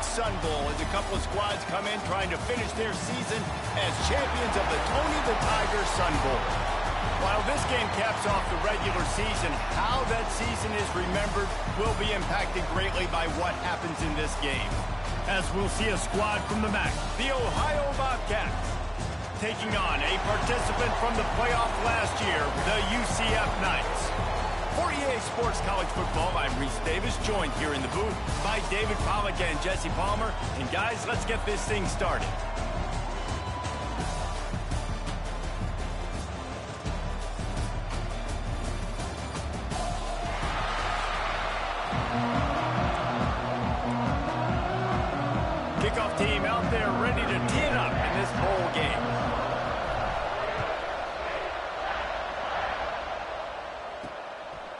Sun Bowl as a couple of squads come in trying to finish their season as champions of the Tony the Tiger Sun Bowl. While this game caps off the regular season, how that season is remembered will be impacted greatly by what happens in this game. As we'll see a squad from the MAC, the Ohio Bobcats, taking on a participant from the playoff last year, the UCF Knights. For EA Sports College Football, I'm Reese Davis, joined here in the booth by David Pollack and Jesse Palmer. And guys, let's get this thing started. Kickoff team out there ready to tee it up in this bowl game.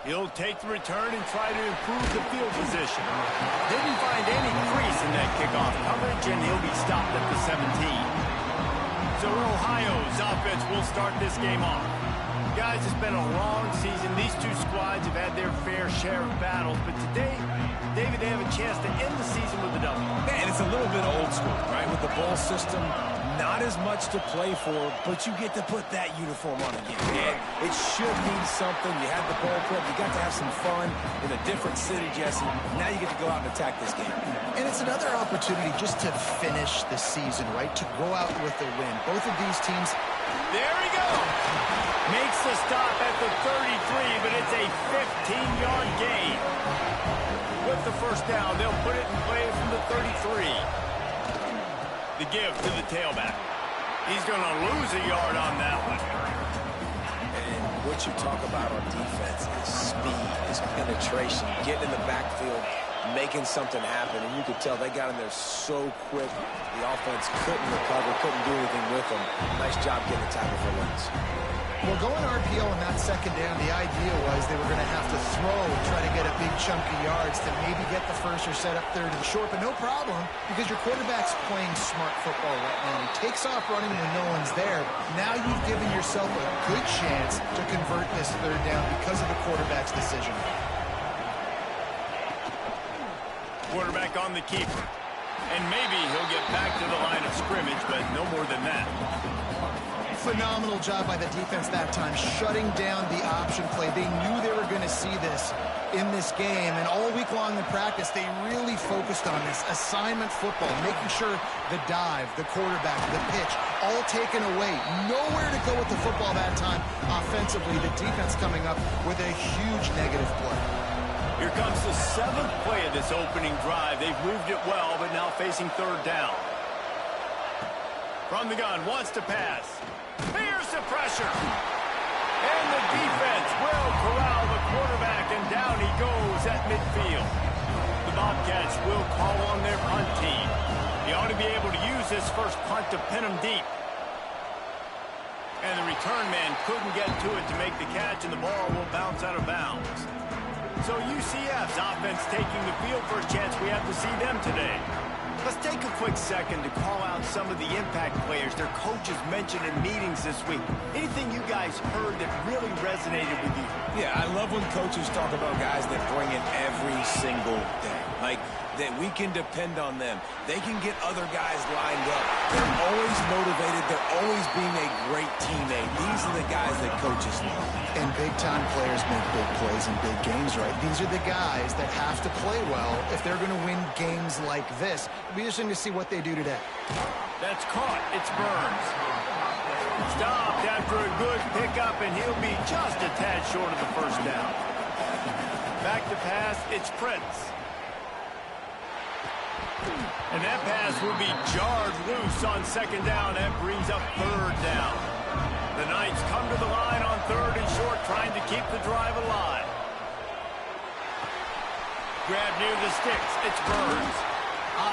He'll take the return and try to improve the field position. Didn't find any crease in that kickoff coverage, and he'll be stopped at the 17. So Ohio's offense will start this game off. Guys, it's been a long season. These two squads have had their fair share of battles, but today, David, they have a chance to end the season with a W. Man, it's a little bit old school, right? With the bowl system, not as much to play for, but you get to put that uniform on again. And it should mean something. You had the bowl prep. You got to have some fun in a different city, Jesse. Now you get to go out and attack this game. And it's another opportunity just to finish the season, right? To go out with a win. Both of these teams. There he goes. Makes the stop at the 33, but it's a 15-yard gain. With the first down, they'll put it in play from the 33. The give to the tailback. He's going to lose a yard on that one. And what you talk about on defense is speed, is penetration, getting in the backfield, making something happen. And you could tell they got in there so quick. The offense couldn't recover, couldn't do anything with them. Nice job getting the tackle for wins. Well, going RPO on that second down, the idea was they were going to have to throw and try to get a big chunk of yards to maybe get the first or set up third and short, but no problem because your quarterback's playing smart football right now. He takes off running when no one's there. Now you've given yourself a good chance to convert this third down because of the quarterback's decision. Quarterback on the keeper. And maybe he'll get back to the line of scrimmage, but no more than that. Phenomenal job by the defense that time, shutting down the option play. They knew they were going to see this in this game, and all week long in practice, they really focused on this assignment football, making sure the dive, the quarterback, the pitch, all taken away. Nowhere to go with the football that time offensively. The defense coming up with a huge negative play. Here comes the 7th play of this opening drive. They've moved it well, but now facing third down. From the gun, wants to pass. Here's the pressure. And the defense will corral the quarterback, and down he goes at midfield. The Bobcats will call on their punt team. He ought to be able to use this first punt to pin him deep. And the return man couldn't get to it to make the catch, and the ball will bounce out of bounds. So UCF's offense taking the field for a chance. We have to see them today. Let's take a quick second to call out some of the impact players their coaches mentioned in meetings this week. Anything you guys heard that really resonated with you? Yeah, I love when coaches talk about guys that bring it every single day. Like, that we can depend on them. They can get other guys lined up. They're always motivated. They're always being a great teammate. These are the guys that coaches love. And big-time players make big plays in big games, right? These are the guys that have to play well if they're going to win games like this. It'll be interesting to see what they do today. That's caught. It's Burns. Stopped after a good pickup, and he'll be just a tad short of the first down. Back to pass. It's Prince. And that pass will be jarred loose on second down. That brings up third down. The Knights come to the line on third and short, trying to keep the drive alive. Grab near the sticks. It's Burns.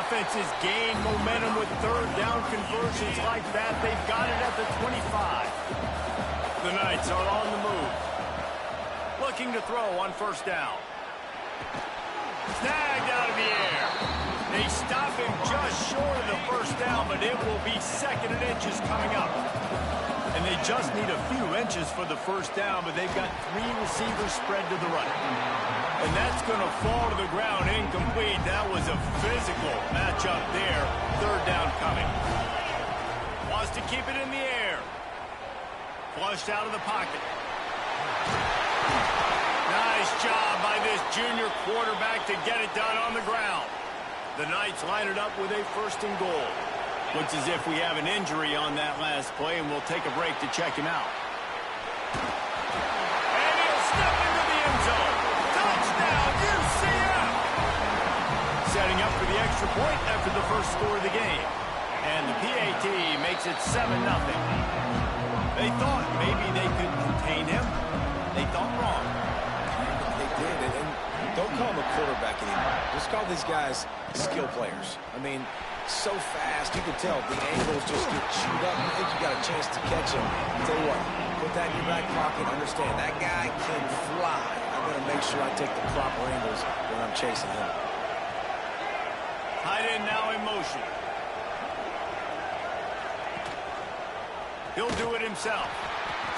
Offenses gain momentum with third down conversions like that. They've got it at the 25. The Knights are on the move. Looking to throw on first down. Snagged out of the air. They stop him just short of the first down, but it will be 2nd and inches coming up. And they just need a few inches for the first down, but they've got 3 receivers spread to the right. And that's going to fall to the ground incomplete. That was a physical matchup there. Third down coming. Wants to keep it in the air. Flushed out of the pocket. Nice job by this junior quarterback to get it done on the ground. The Knights line it up with a 1st and goal. Looks as if we have an injury on that last play, and we'll take a break to check him out. And he'll step into the end zone. Touchdown, UCF! Setting up for the extra point after the first score of the game. And the PAT makes it 7-0. They thought maybe they could contain him. They thought wrong. They did, and don't call him a quarterback anymore. Just call these guys skill players. I mean, so fast, you can tell the angles just get chewed up. You think you got a chance to catch him. I'll tell you what, put that in your back pocket. Understand, that guy can fly. I'm going to make sure I take the proper angles when I'm chasing him. Tight end now in motion. He'll do it himself.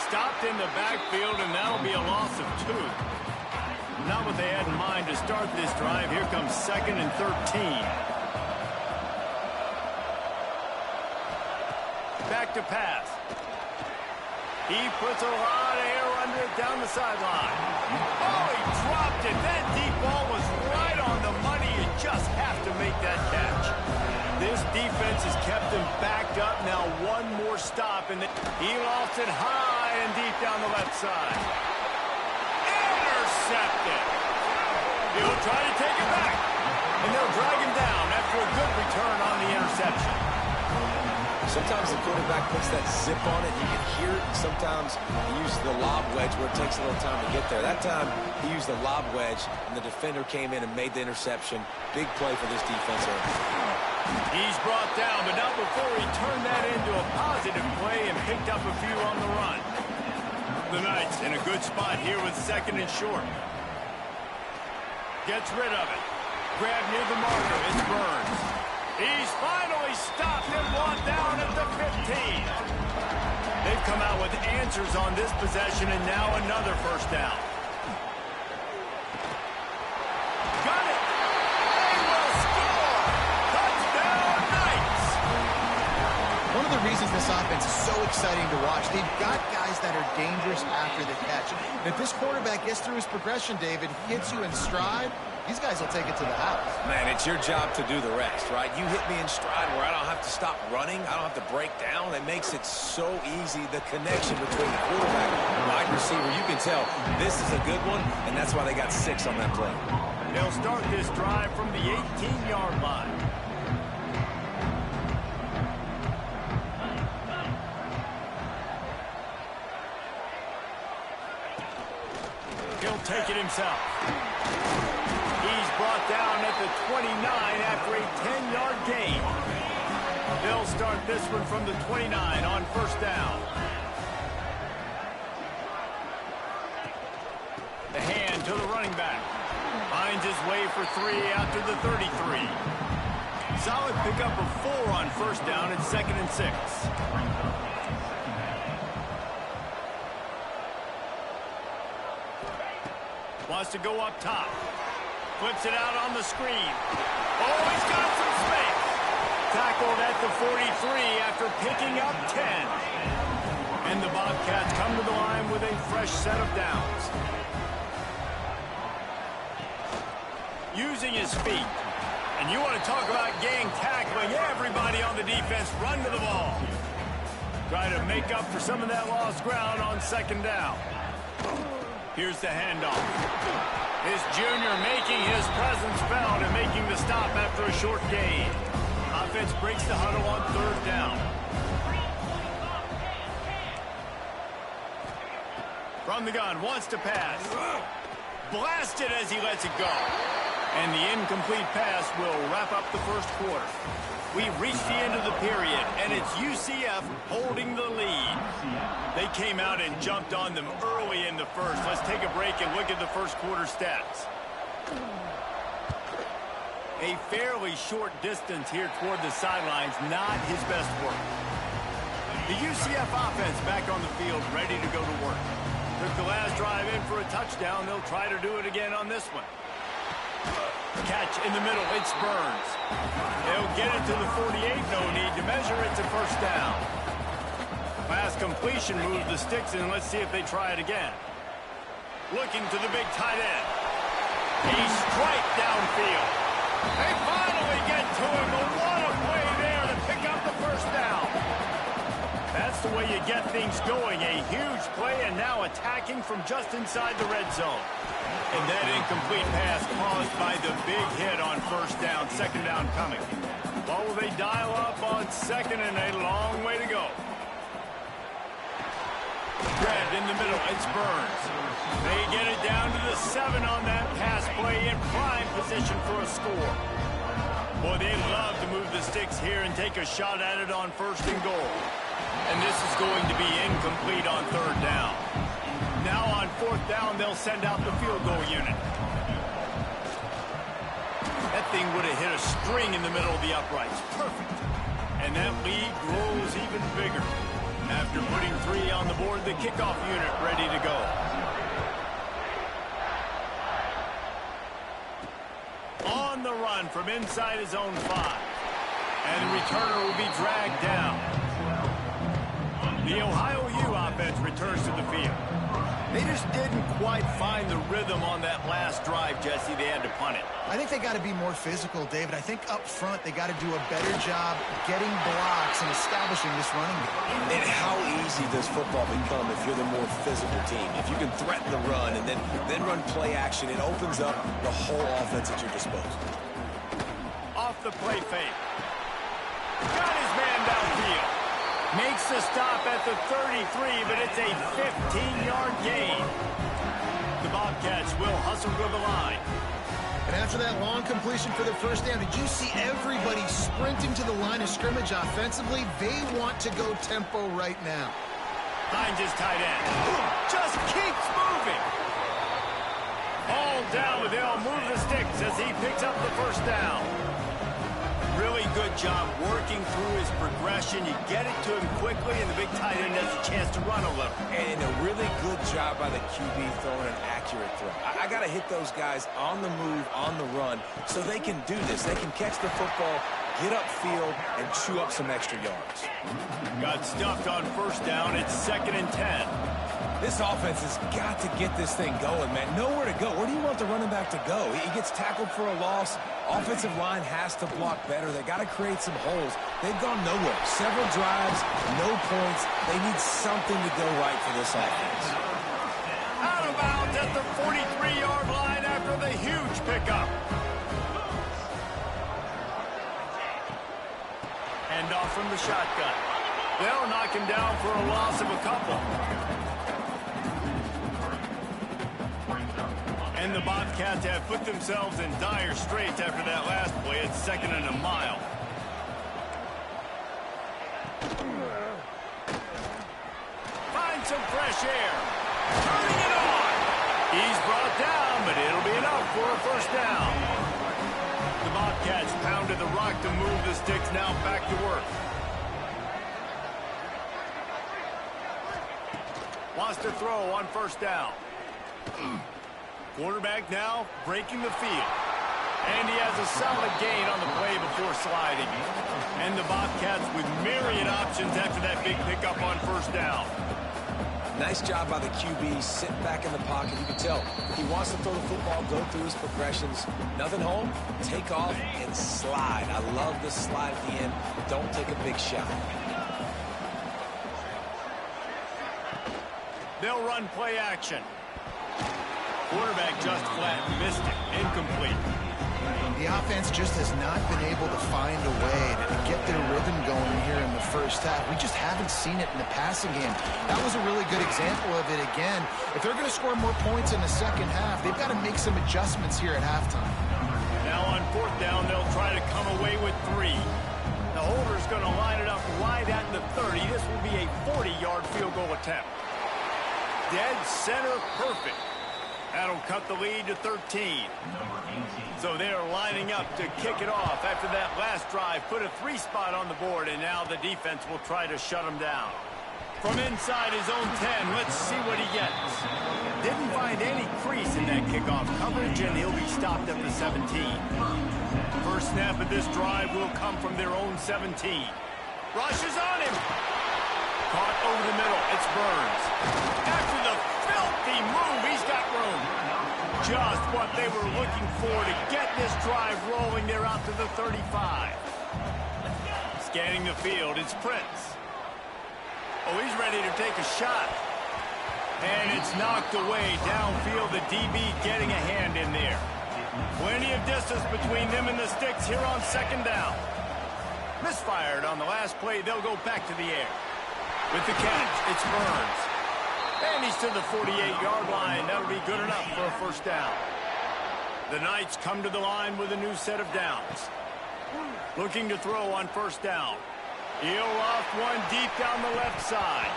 Stopped in the backfield, and that'll be a loss of 2. Not what they had in mind to start this drive. Here comes 2nd and 13. Back to pass. He puts a lot of air under it down the sideline. Oh, he dropped it. That deep ball was right on the money. You just have to make that catch. This defense has kept him backed up. Now one more stop, and he lost it high and deep down the left side. Intercepted. He'll try to take it back, and they'll drag him down after a good return on the interception. Sometimes the quarterback puts that zip on it, you can hear it, and sometimes he uses the lob wedge where it takes a little time to get there. That time, he used the lob wedge, and the defender came in and made the interception. Big play for this defense. He's brought down, but not before he turned that into a positive play and picked up a few on the run. The Knights in a good spot here with 2nd and short. Gets rid of it. Grab near the marker. It's Burns. He's finally stopped and brought down at the 15. They've come out with answers on this possession, and now another 1st down. Got it. They will score. Touchdown, Knights. One of the reasons this offense is so exciting to watch, they've got guys that are dangerous after the catch. And if this quarterback gets through his progression, David, hits you in stride, these guys will take it to the house. Man, it's your job to do the rest, right? You hit me in stride where I don't have to stop running. I don't have to break down. It makes it so easy. The connection between the quarterback and wide receiver, you can tell this is a good one, and that's why they got 6 on that play. They'll start this drive from the 18-yard line. He'll take it himself. He's brought down at the 29 after a 10-yard gain. They'll start this one from the 29 on 1st down. The hand to the running back. Finds his way for 3 after the 33. Solid pickup of 4 on 1st down at 2nd and 6. Wants to go up top. Flips it out on the screen. Oh, he's got some space. Tackled at the 43 after picking up 10. And the Bobcats come to the line with a fresh set of downs. Using his feet. And you want to talk about gang tackling. Everybody on the defense run to the ball. Try to make up for some of that lost ground on 2nd down. Here's the handoff. This junior making his presence felt and making the stop after a short gain. Offense breaks the huddle on 3rd down. From the gun, wants to pass. Blasted as he lets it go. And the incomplete pass will wrap up the 1st quarter. We've reached the end of the period, and it's UCF holding the lead. They came out and jumped on them early in the 1st. Let's take a break and look at the 1st quarter stats. A fairly short distance here toward the sidelines, not his best work. The UCF offense back on the field, ready to go to work. Took the last drive in for a touchdown. They'll try to do it again on this one. Catch in the middle. It's Burns. They'll get it to the 48. No need to measure it to first down. Pass completion moves the sticks in. Let's see if they try it again. Looking to the big tight end. A strike downfield. They finally get to him. But what a play there to pick up the first down. That's the way you get things going. A huge play, and now attacking from just inside the red zone. And that incomplete pass caused by the big hit on first down. Second down coming. What will they dial up on second, and a long way to go. Grabbed in the middle. It's Burns. They get it down to the 7 on that pass play in prime position for a score. Boy, they'd love to move the sticks here and take a shot at it on first and goal. And this is going to be incomplete on third down. Now on fourth down, they'll send out the field goal unit. That thing would have hit a string in the middle of the uprights. Perfect. And that lead grows even bigger. After putting 3 on the board, the kickoff unit ready to go. On the run from inside his own 5. And the returner will be dragged down. The Ohio U offense returns to the field. They just didn't quite find the rhythm on that last drive, Jesse. They had to punt it. I think they got to be more physical, David. I think up front they got to do a better job getting blocks and establishing this running game. And how easy does football become if you're the more physical team? If you can threaten the run and then run play action, it opens up the whole offense at your disposal. Off the play fake. Got his man downfield. Makes the stop at the 33, but it's a 15-yard gain. The Bobcats will hustle to the line. And after that long completion for the first down, did you see everybody sprinting to the line of scrimmage offensively? They want to go tempo right now. Finds his tight end. Just keeps moving. All down, but they'll move the sticks as he picks up the first down. Really good job working through his progression. You get it to him quickly, and the big tight end has a chance to run a little. And a really good job by the QB throwing an accurate throw. I got to hit those guys on the move, on the run, so they can do this. They can catch the football, get upfield, and chew up some extra yards. Got stuffed on first down. It's 2nd and 10. This offense has got to get this thing going, man. Nowhere to go. Where do you want the running back to go? He gets tackled for a loss. Offensive line has to block better. They got to create some holes. They've gone nowhere. Several drives, no points. They need something to go right for this offense. Out of bounds at the 43-yard line after the huge pickup. Hand off from the shotgun. They'll knock him down for a loss of a couple. And the Bobcats have put themselves in dire straits after that last play. It's 2nd and a mile. Find some fresh air. Turning it on. He's brought down, but it'll be enough for a first down. The Bobcats pounded the rock to move the sticks. Now back to work. Wants to throw on first down. Quarterback now breaking the field. And he has a solid gain on the play before sliding. And the Bobcats with myriad options after that big pickup on first down. Nice job by the QB, sitting back in the pocket. You can tell he wants to throw the football, go through his progressions. Nothing home, take off, and slide. I love the slide at the end. Don't take a big shot. They'll run play action. Quarterback just flat missed it. Incomplete. The offense just has not been able to find a way to get their rhythm going here in the first half. We just haven't seen it in the passing game. That was a really good example of it again. If they're going to score more points in the second half, they've got to make some adjustments here at halftime. Now on fourth down, they'll try to come away with 3. The holder's going to line it up right at the 30. This will be a 40-yard field goal attempt. Dead center perfect. That'll cut the lead to 13. So they're lining up to kick it off after that last drive. Put a 3 spot on the board, and now the defense will try to shut them down. From inside his own 10, let's see what he gets. Didn't find any crease in that kickoff coverage, and he'll be stopped at the 17. First snap of this drive will come from their own 17. Rushes on him. Caught over the middle. It's Burns. After the filthy move, he's got room. Just what they were looking for to get this drive rolling. They're out to the 35. Scanning the field, it's Prince. Oh, he's ready to take a shot. And it's knocked away downfield. The DB getting a hand in there. Plenty of distance between them and the sticks here on second down. Misfired on the last play. They'll go back to the air. With the catch, it's Burns. And he's to the 48-yard line. That'll be good enough for a first down. The Knights come to the line with a new set of downs. Looking to throw on first down. He'll off one deep down the left side.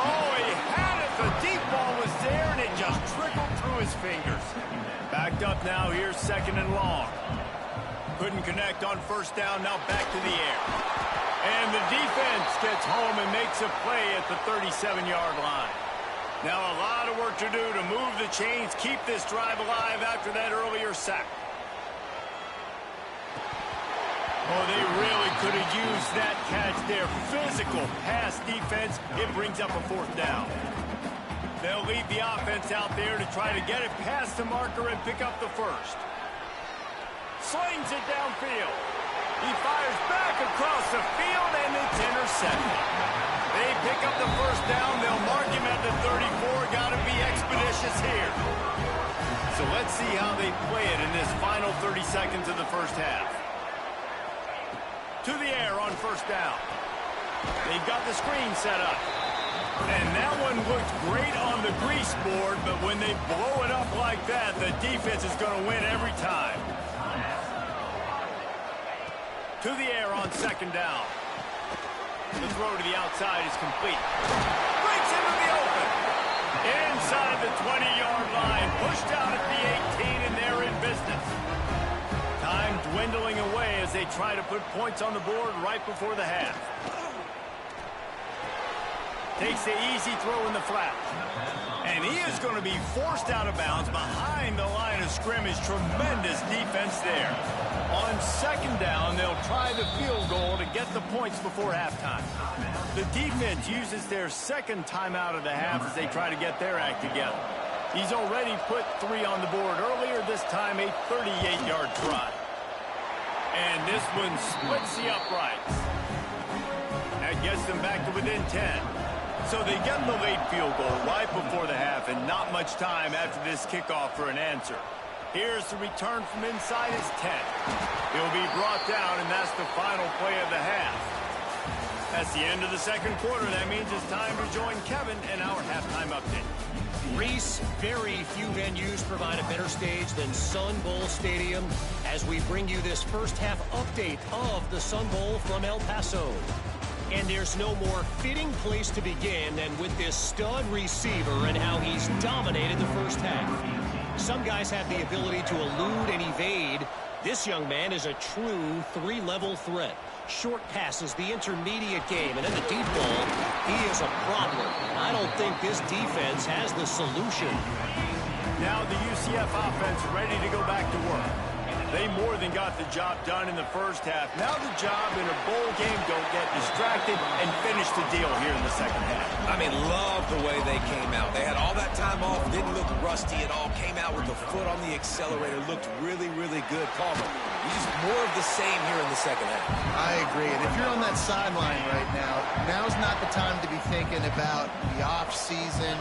Oh, he had it. The deep ball was there, and it just trickled through his fingers. Backed up now. Here's second and long. Couldn't connect on first down. Now back to the air. And the defense gets home and makes a play at the 37-yard line. Now a lot of work to do to move the chains, keep this drive alive after that earlier sack. Oh, they really could have used that catch there. Physical pass defense. It brings up a fourth down. They'll lead the offense out there to try to get it past the marker and pick up the first. Slings it downfield. He fires back across the field, and it's intercepted. They pick up the first down. They'll mark him at the 34. Got to be expeditious here. So let's see how they play it in this final 30 seconds of the first half. To the air on first down. They've got the screen set up. And that one looked great on the grease board, but when they blow it up like that, the defense is going to win every time. To the air on second down. The throw to the outside is complete. Breaks into the open. Inside the 20-yard line. Pushed out at the 18, and they're in business. Time dwindling away as they try to put points on the board right before the half. Takes the easy throw in the flat. And he is going to be forced out of bounds behind the line of scrimmage. Tremendous defense there. On second down, they'll try the field goal to get the points before halftime. The defense uses their second timeout of the half as they try to get their act together. He's already put 3 on the board earlier, this time a 38-yard try. And this one splits the uprights. That gets them back to within 10. So they get the late field goal right before the half, and not much time after this kickoff for an answer. Here's the return from inside his 10. He'll be brought down, and that's the final play of the half. That's the end of the second quarter. That means it's time to join Kevin in our halftime update. Reese, very few venues provide a better stage than Sun Bowl Stadium as we bring you this first half update of the Sun Bowl from El Paso. And there's no more fitting place to begin than with this stud receiver and how he's dominated the first half. Some guys have the ability to elude and evade. This young man is a true 3-level threat. Short passes, the intermediate game, and then the deep ball. He is a problem. I don't think this defense has the solution. Now the UCF offense ready to go back to work. They more than got the job done in the first half. Now the job in a bowl game, don't get distracted and finish the deal here in the second half. I mean, love the way they came out. They had all that time off, didn't look rusty at all, came out with the foot on the accelerator, looked really, really good. Palmer, just more of the same here in the second half. I agree. And if you're on that sideline right now, now's not the time to be thinking about the off-season,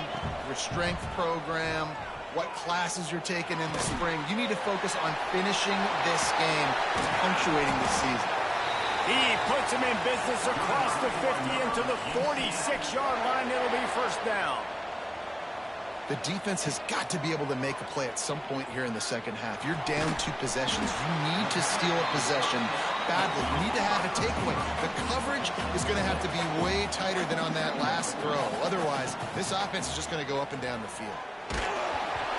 your strength program, what classes you're taking in the spring. You need to focus on finishing this game, punctuating this season. He puts him in business across the 50 into the 46-yard line. It'll be first down. The defense has got to be able to make a play at some point here in the second half. You're down 2 possessions. You need to steal a possession badly. You need to have a takeaway. The coverage is going to have to be way tighter than on that last throw. Otherwise, this offense is just going to go up and down the field.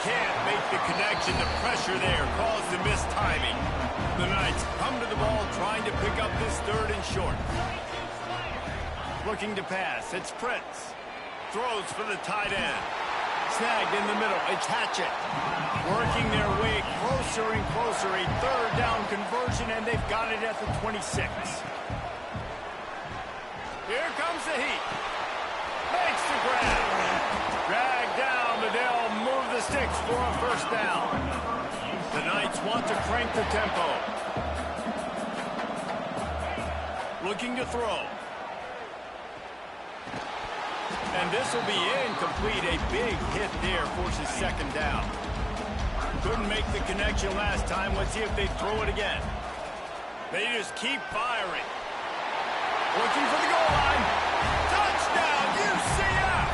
can't make the connection. The pressure there caused the missed timing. The Knights come to the ball trying to pick up this third and short. Looking to pass. It's Prince. Throws for the tight end. Snagged in the middle. It's Hatchett. Working their way closer and closer. A third down conversion, and they've got it at the 26. Here comes the heat. Makes the grab. Drag down, but they'll move the sticks for a first down. The Knights want to crank the tempo. Looking to throw. And this will be incomplete. A big hit there forces second down. Couldn't make the connection last time. Let's see if they throw it again. They just keep firing. Looking for the goal line. Touchdown, UCF!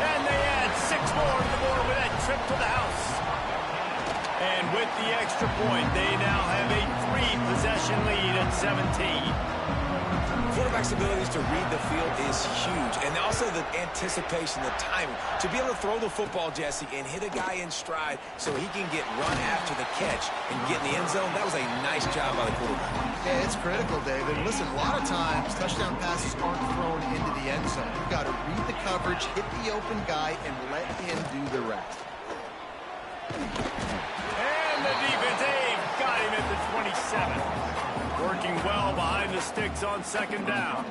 And they add 6 more to the board with that trip to the house. And with the extra point, they now have a 3-possession lead at 17. Quarterback's abilities to read the field is huge, and also the anticipation, the timing. To be able to throw the football, Jesse, and hit a guy in stride so he can get run after the catch and get in the end zone, that was a nice job by the quarterback. Yeah, it's critical, David. Listen, a lot of times, touchdown passes aren't thrown into the end zone. You've got to read the coverage, hit the open guy, and let him do the rest. And the defense, they've got him at the 27. Working well behind the sticks on second down.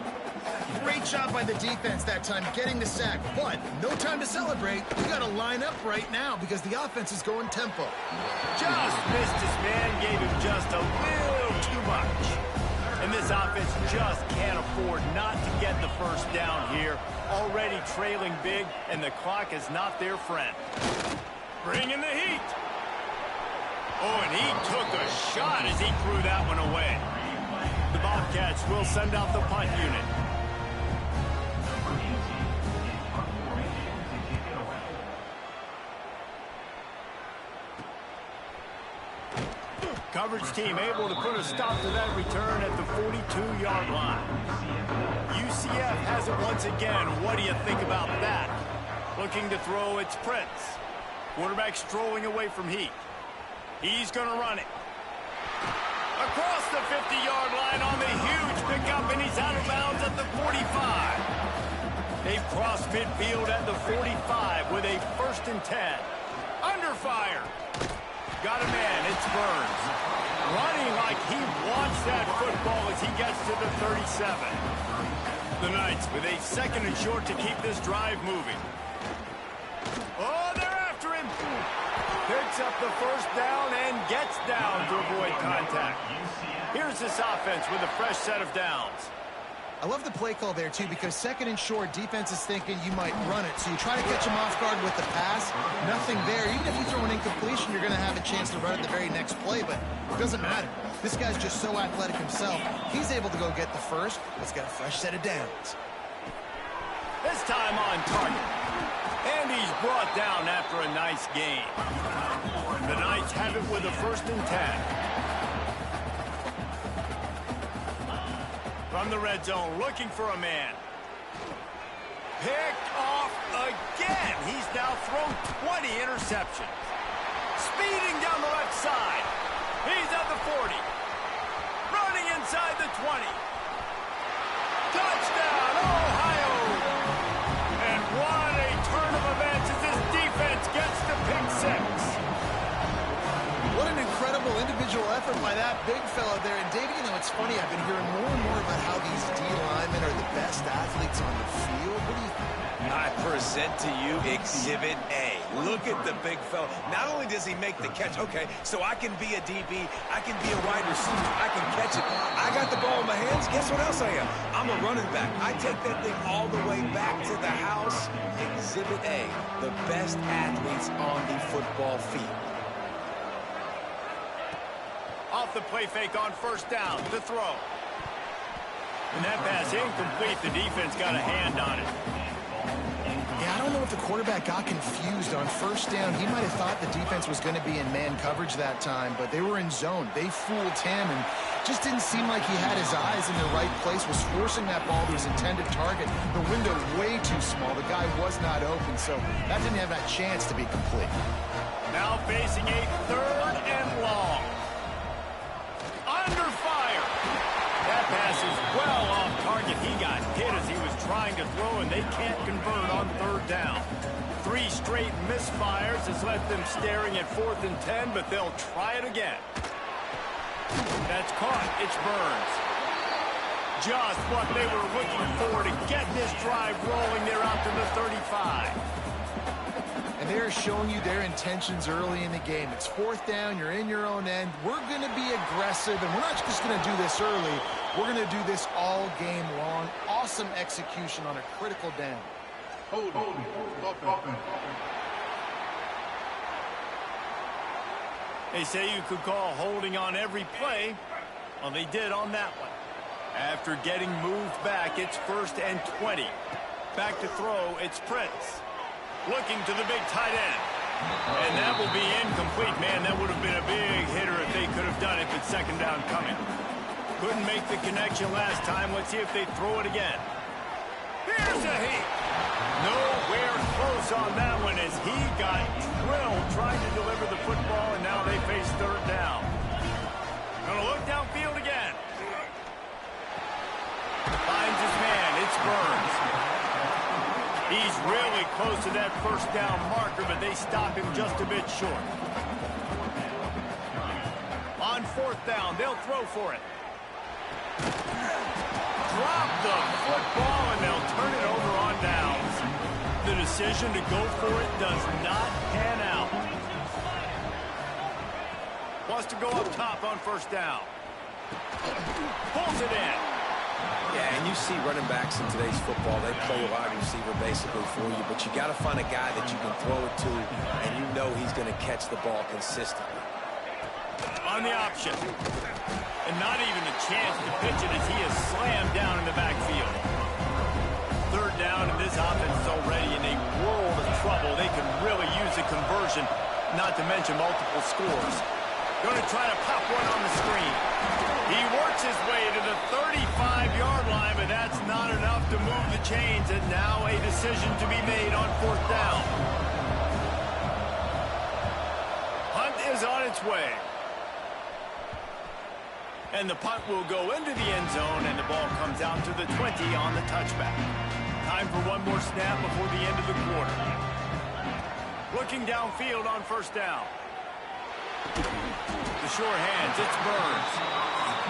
Great job by the defense that time, getting the sack. But no time to celebrate. You got to line up right now because the offense is going tempo. Just missed his man, gave him just a little too much. And this offense just can't afford not to get the first down here. Already trailing big, and the clock is not their friend. Bring in the heat. Oh, and he took a shot as he threw that one away. The Bobcats will send out the punt unit. Coverage team able to put a stop to that return at the 42-yard line. UCF has it once again. What do you think about that? Looking to throw, it's Prince. Quarterback strolling away from Heat. He's going to run it. Across the 50-yard line on the huge pickup, and he's out of bounds at the 45. They've crossed midfield at the 45 with a 1st and 10. Under fire. Got a man, it's Burns. Running like he wants that football as he gets to the 37. The Knights with a 2nd and short to keep this drive moving. Oh, they're after him. Picks up the first down and gets down to avoid contact. Here's this offense with a fresh set of downs. I love the play call there, too, because 2nd and short, defense is thinking you might run it. So you try to catch him off guard with the pass. Nothing there. Even if you throw an incompletion, you're going to have a chance to run it the very next play, but it doesn't matter. This guy's just so athletic himself. He's able to go get the first. Let's get a fresh set of downs. This time on target. And he's brought down after a nice game. The Knights have it with a 1st and 10. From the red zone, looking for a man. Picked off again. He's now thrown 20 interceptions. Speeding down the left side. He's at the 40. Running inside the 20. Touchdown, Ohio! And what a turn of events as this defense gets the pick 6. What an incredible individual effort by that big fella there. And, David, you know, it's funny. I've been hearing more and more about how these D-linemen are the best athletes on the field. What do you think? I present to you Exhibit A. Look at the big fella. Not only does he make the catch, okay, so I can be a DB, I can be a wide receiver, I can catch it. I got the ball in my hands. Guess what else I am? I'm a running back. I take that thing all the way back to the house. Exhibit A, the best athletes on the football field. Off the play fake on 1st down to throw. And that pass incomplete. The defense got a hand on it. Yeah, I don't know if the quarterback got confused on first down. He might have thought the defense was going to be in man coverage that time, but they were in zone. They fooled him and just didn't seem like he had his eyes in the right place, was forcing that ball to his intended target. The window way too small. The guy was not open, so that didn't have that chance to be complete. Now facing a 3rd and long. Under fire. That pass is well off target. He got hit as he was trying to throw, and they can't convert on 3rd down. 3 straight misfires has left them staring at 4th and 10, but they'll try it again. That's caught. It's Burns. Just what they were looking for to get this drive rolling. They're out to the 35. And they're showing you their intentions early in the game. It's 4th down. You're in your own end. We're going to be aggressive, and we're not just going to do this early. We're going to do this all game long. Awesome execution on a critical down. They say you could call holding on every play. Well, they did on that one. After getting moved back, it's 1st and 20. Back to throw, it's Prince. Looking to the big tight end. And that will be incomplete. Man, that would have been a big hitter if they could have done it, but 2nd down coming. Couldn't make the connection last time. Let's see if they throw it again. Here's a heat. Nowhere close on that one as he got drilled trying to deliver the football, and now they face 3rd down. Gonna look downfield again. Finds his man. It's Burns. He's really close to that 1st down marker, but they stop him just a bit short. On 4th down, they'll throw for it. Drop the football, and they'll turn it over on downs. The decision to go for it does not pan out. Wants to go up top on 1st down. Pulls it in. Yeah, and you see running backs in today's football, they play wide receiver basically for you, but you got to find a guy that you can throw it to, and you know he's going to catch the ball consistently. On the option. And not even a chance to pitch it as he is slammed down in the backfield. 3rd down, and this offense is already in a world of trouble. They can really use a conversion, not to mention multiple scores. Going to try to pop one on the screen. He works his way to the 35-yard line, but that's not enough to move the chains, and now a decision to be made on 4th down. Hunt is on its way. And the punt will go into the end zone, and the ball comes out to the 20 on the touchback. Time for one more snap before the end of the quarter. Looking downfield on 1st down. The sure hands, it's Burns.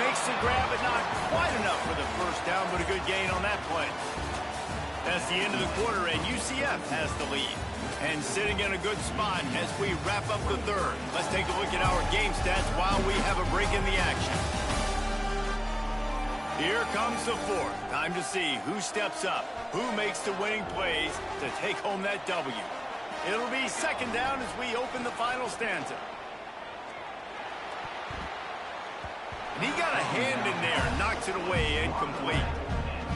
Makes the grab, but not quite enough for the 1st down, but a good gain on that play. That's the end of the quarter, and UCF has the lead. And sitting in a good spot as we wrap up the 3rd. Let's take a look at our game stats while we have a break in the action. Here comes the 4th. Time to see who steps up, who makes the winning plays to take home that W. It'll be 2nd down as we open the final stanza. And he got a hand in there and knocks it away, incomplete.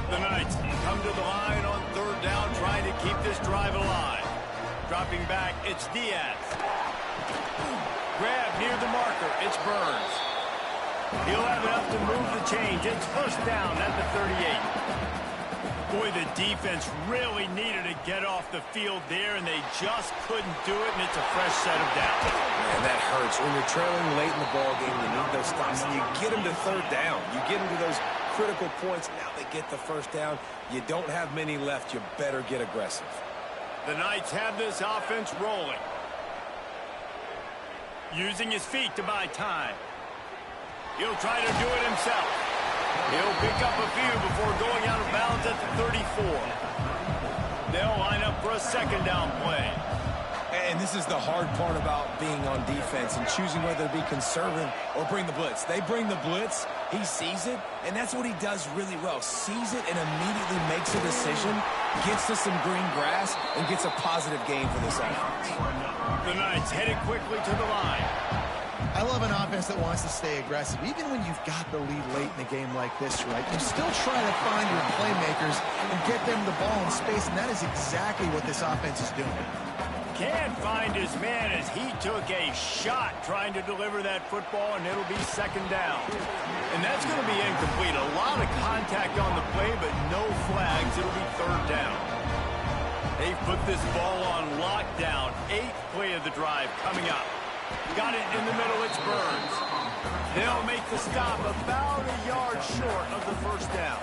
The Knights come to the line on 3rd down, trying to keep this drive alive. Dropping back, it's Diaz. Grab near the marker, it's Burns. He'll have enough to move the chains. It's 1st down at the 38. Boy, the defense really needed to get off the field there, and they just couldn't do it, and it's a fresh set of downs. Man, that hurts. When you're trailing late in the ball game, you need those stops, and you get them to 3rd down. You get them to those critical points. Now they get the 1st down. You don't have many left. You better get aggressive. The Knights have this offense rolling. Using his feet to buy time. He'll try to do it himself. He'll pick up a few before going out of bounds at the 34. They'll line up for a 2nd down play. And this is the hard part about being on defense and choosing whether to be conservative or bring the blitz. They bring the blitz, he sees it, and that's what he does really well. Sees it and immediately makes a decision, gets to some green grass, and gets a positive gain for this offense. The Knights headed quickly to the line. I love an offense that wants to stay aggressive. Even when you've got the lead late in the game like this, right, you still try to find your playmakers and get them the ball in space, and that is exactly what this offense is doing. Can't find his man as he took a shot trying to deliver that football, and it'll be second down. And that's going to be incomplete. A lot of contact on the play, but no flags. It'll be third down. They've put this ball on lockdown. 8th play of the drive coming up. Got it in the middle. It's Burns. They'll make the stop about a yard short of the first down.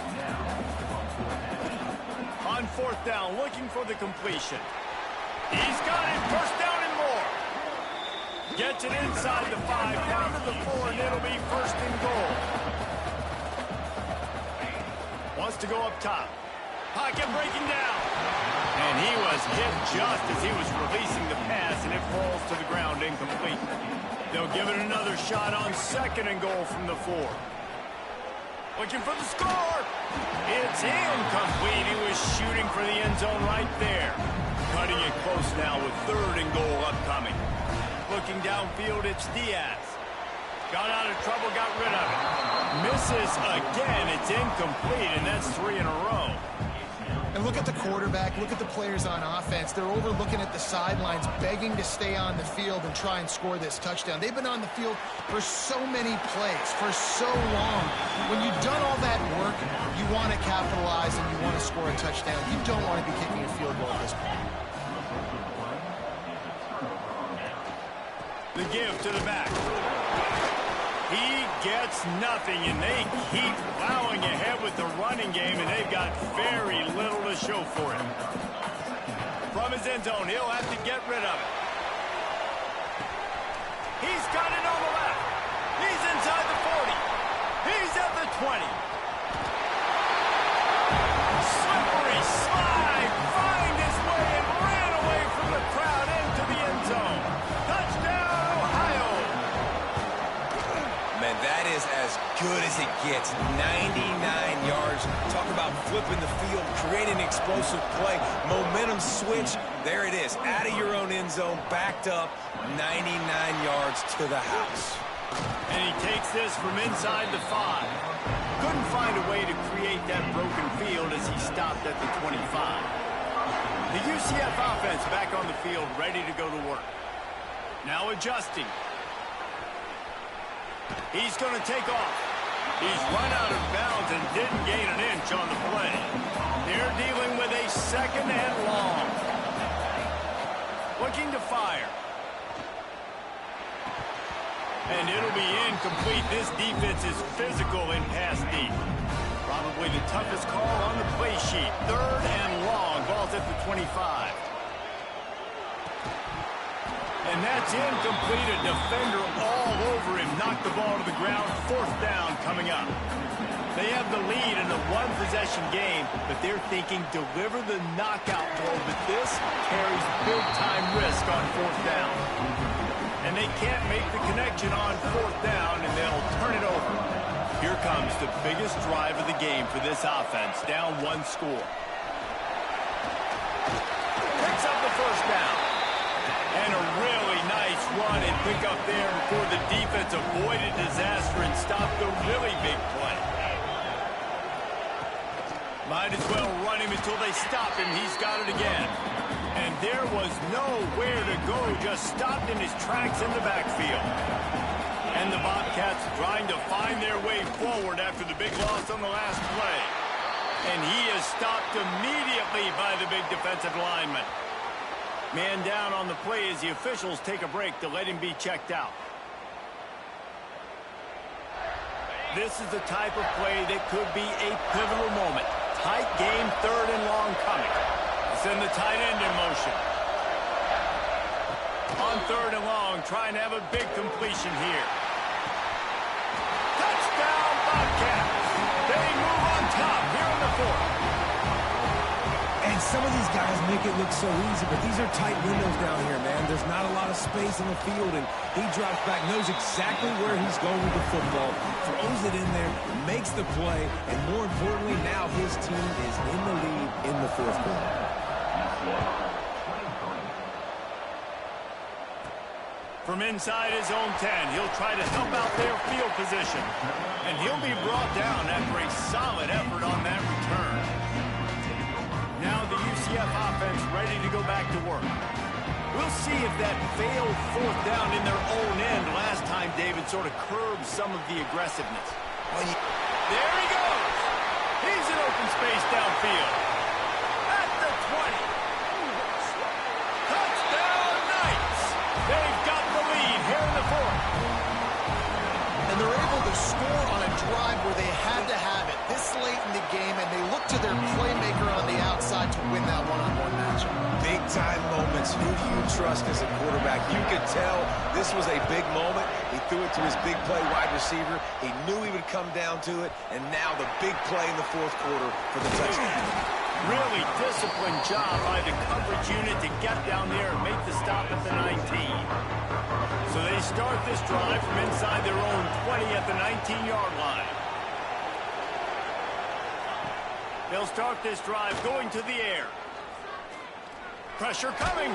On 4th down, looking for the completion. He's got it. First down and more. Gets it inside the 5, down to the 4, and it'll be first and goal. Wants to go up top. Pocket breaking down. And he was hit just as he was releasing the pass, and it falls to the ground incomplete. They'll give it another shot on 2nd and goal from the 4. Looking for the score. It's incomplete. He was shooting for the end zone right there. Cutting it close now with 3rd and goal upcoming. Looking downfield, it's Diaz. Got out of trouble, got rid of it. Misses again. It's incomplete, and that's 3 in a row. And look at the quarterback, look at the players on offense. They're over looking at the sidelines, begging to stay on the field and try and score this touchdown. They've been on the field for so many plays, for so long. When you've done all that work, you want to capitalize and you want to score a touchdown. You don't want to be kicking a field goal at this point. The give to the back. He gets nothing, and they keep plowing ahead with the running game, and they've got very little to show for it. From his end zone, he'll have to get rid of it. He's got it on the left. He's inside the 40. He's at the 20. Slippery slide, find his way and ran away from the crowd into the end zone. Touchdown, Ohio. Man, that is as good as it gets. 99 yards. Talk about flipping the field, creating an explosive play. Momentum switch. There it is. Out of your own end zone, backed up. 99 yards to the house. And he takes this from inside the 5. Couldn't find a way to create that broken field as he stopped at the 25. The UCF offense back on the field, ready to go to work. Now adjusting. He's going to take off. He's run out of bounds and didn't gain an inch on the play. They're dealing with a 2nd and long. Looking to fire. And it'll be incomplete. This defense is physical in pass deep. Probably the toughest call on the play sheet. 3rd and long. Ball's at the 25. And that's incomplete. A defender all over him. Knocked the ball to the ground. 4th down coming up. They have the lead in a 1-possession game, but they're thinking deliver the knockout blow. But this carries big-time risk on 4th down. And they can't make the connection on 4th down, and they'll turn it over. Here comes the biggest drive of the game for this offense. Down 1 score. Picks up the 1st down. And a really nice run and pick up there before the defense avoided disaster and stopped the really big play. Might as well run him until they stop him. He's got it again. And there was nowhere to go, just stopped in his tracks in the backfield. And the Bobcats trying to find their way forward after the big loss on the last play. And he is stopped immediately by the big defensive lineman. Man down on the play as the officials take a break to let him be checked out. This is the type of play that could be a pivotal moment. Tight game, 3rd and long coming. Send the tight end in motion. On 3rd and long, trying to have a big completion here. Touchdown, Bobcats. They move on top here in the 4th. And some of these guys make it look so easy, but these are tight windows down here, man. There's not a lot of space in the field, and he drops back, knows exactly where he's going with the football, throws it in there, makes the play, and more importantly, now his team is in the lead in the 4th quarter. From inside his own 10, he'll try to help out their field position. And he'll be brought down after a solid effort on that return. Now the UCF offense ready to go back to work. We'll see if that failed fourth down in their own end last time, David, sort of curbed some of the aggressiveness. There he goes. He's in open space downfield. At the 20. Touchdown, Knights. They've got the lead here in the fourth. And they're able to score on a drive where they had to have it this late in the game, and they look to their playmaker on the outside to win that one-on-one matchup. Big-time moments. Who do you trust as a quarterback? You could tell this was a big moment. He threw it to his big play wide receiver. He knew he would come down to it, and now the big play in the fourth quarter for the touchdown. Really disciplined job by the coverage unit to get down there and make the stop at the 19. So they start this drive from inside their own 20 at the 19-yard line. They'll start this drive going to the air. Pressure coming.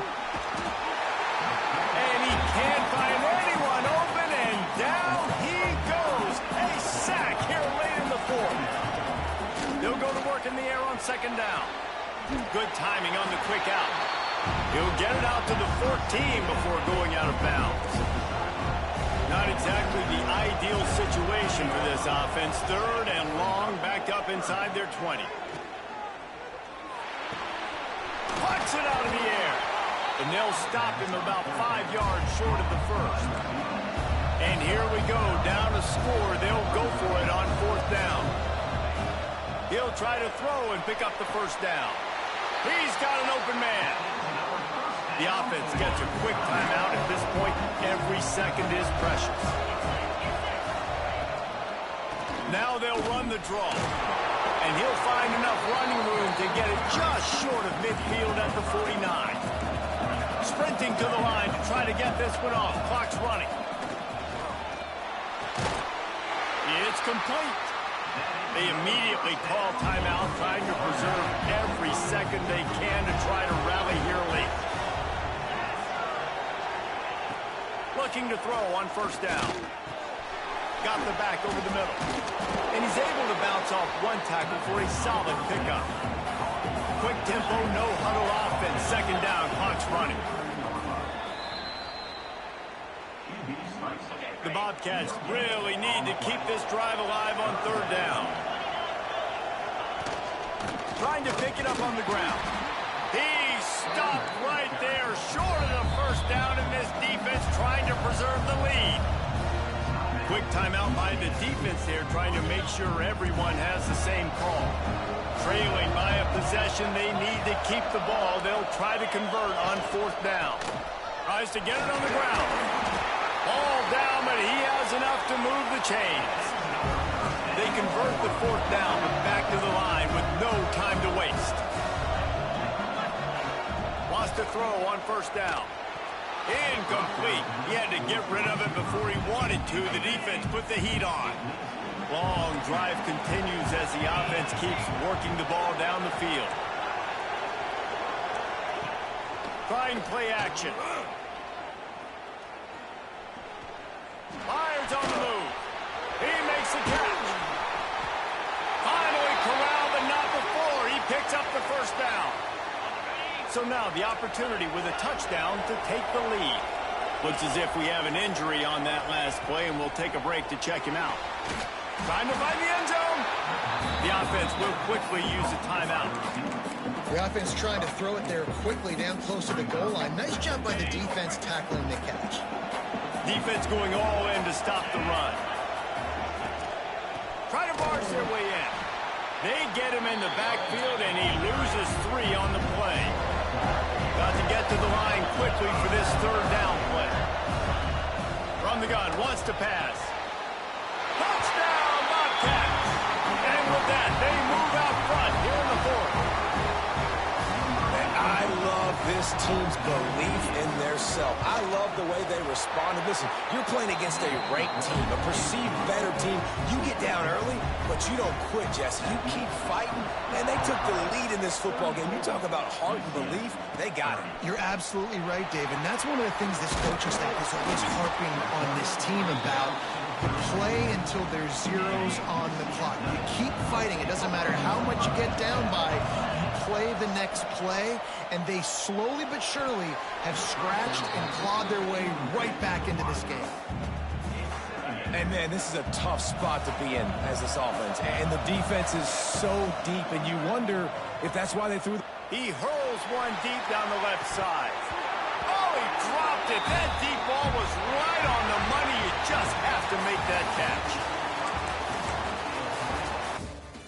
And he can't find anyone open, and down he goes. A sack here late in the fourth. They'll go to work in the air on second down. Good timing on the quick out. He'll get it out to the 14 before going out of bounds. Not exactly the ideal situation for this offense. Third and long, backed up inside their 20. Puts it out of the air. And they'll stop him about 5 yards short of the first. And here we go, down to score. They'll go for it on fourth down. He'll try to throw and pick up the first down. He's got an open man. The offense gets a quick timeout. At this point, every second is precious. Now they'll run the draw. And he'll find enough running room to get it just short of midfield at the 49. Sprinting to the line to try to get this one off. Clock's running. It's complete. They immediately call timeout, trying to preserve every second they can to try to rally here late. Looking to throw on first down. Got the back over the middle. And he's able to bounce off one tackle for a solid pickup. Quick tempo, no huddle offense. Second down, clock's running. The Bobcats really need to keep this drive alive on third down. Trying to pick it up on the ground. He stopped right there, short of the first down, and this defense trying to preserve the lead. Quick timeout by the defense there, trying to make sure everyone has the same call. Trailing by a possession, they need to keep the ball. They'll try to convert on fourth down. Tries to get it on the ground. Ball down, but he has enough to move the chains. They convert the fourth down, but back to the line with no time to waste. Wants to throw on first down. Incomplete. He had to get rid of it before he wanted to. The defense put the heat on. Long drive continues as the offense keeps working the ball down the field. Trying play action. Fires on the move. He makes the catch. Finally corralled, but not before. He picks up the first down. So now the opportunity with a touchdown to take the lead. Looks as if we have an injury on that last play, and we'll take a break to check him out. Trying to find the end zone. The offense will quickly use a timeout. The offense trying to throw it there quickly down close to the goal line. Nice job by the defense tackling the catch. Defense going all in to stop the run. Try to barge their way in. They get him in the backfield, and he loses 3 on the play. Got to get to the line quickly for this third down play. From the gun, wants to pass. Touchdown, Bobcats! And with that, they move out front here in the fourth. And I love this team's belief in their self. I love the way they responded. Listen, you're playing against a ranked team, a perceived better team. You get down early, but you don't quit, Jesse. You keep fighting, Man, they took the lead in this football game. You talk about heart and belief, they got it. You're absolutely right, Dave. And that's one of the things this coaching staff is always harping on this team about. You play until there's zeros on the clock. You keep fighting. It doesn't matter how much you get down by. You play the next play, and they slowly but surely have scratched and clawed their way right back into this game. And, man, this is a tough spot to be in as this offense. And the defense is so deep, and you wonder if that's why they threw. He hurls one deep down the left side. Oh, he dropped it. That deep ball was right on the money. You just have to make that catch.